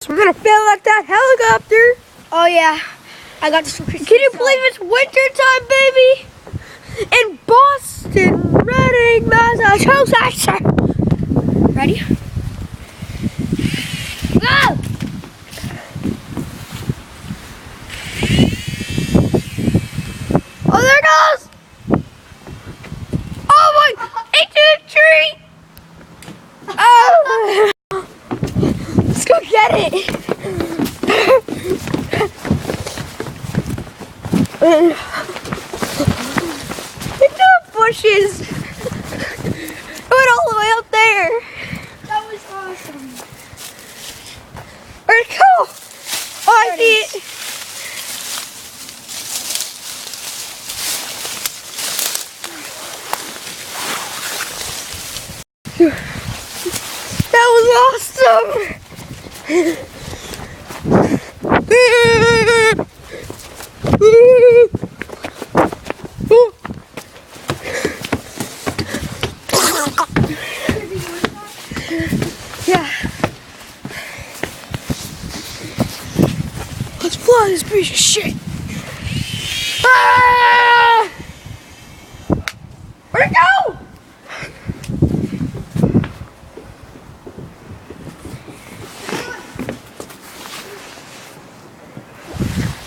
So we're gonna fill out that helicopter. Oh yeah, I got this. Can you believe it's winter time, baby? In Boston, Reading, Massachusetts. Ready? Go! Oh, there it goes! Oh my! Into a tree! Oh! Let's go get it! Into the bushes! It went all the way up there! That was awesome. Where'd it go? Oh, I see it! That was awesome! Yeah. Let's fly this piece of shit. Ah! Where'd it go?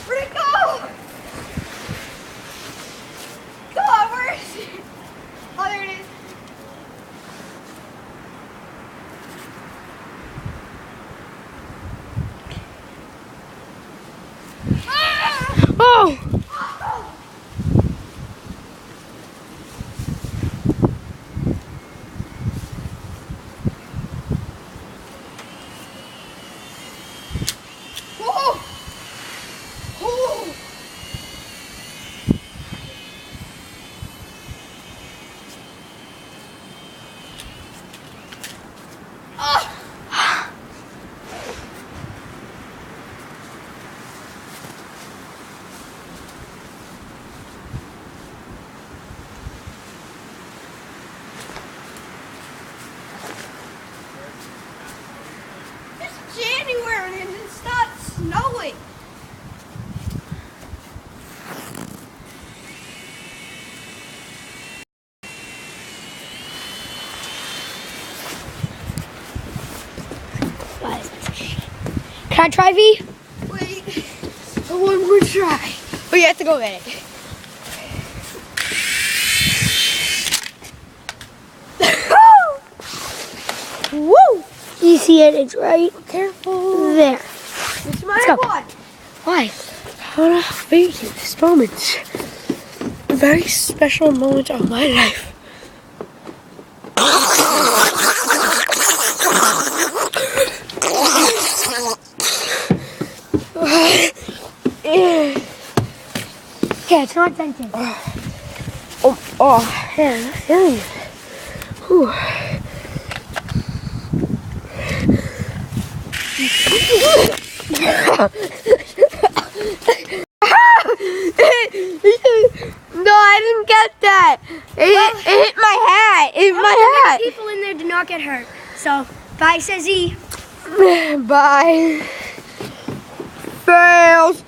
Where'd it go? Come on, where is it? Oh, there it is. Oh! Whoa! Oh! It's January and it's not snowing. Can I try, V? Wait, one more try. Oh, you have to go get it. Woo! You see it? It's right Careful. there. It's my go. one. Why? I want to thank you this moment. A very special moment of my life. Okay, it's not dented. Oh, man, I'm feeling it. Whew. No, I didn't get that. It hit my hat. It hit my hat. People in there did not get hurt. So, bye, says E. Bye. Fails.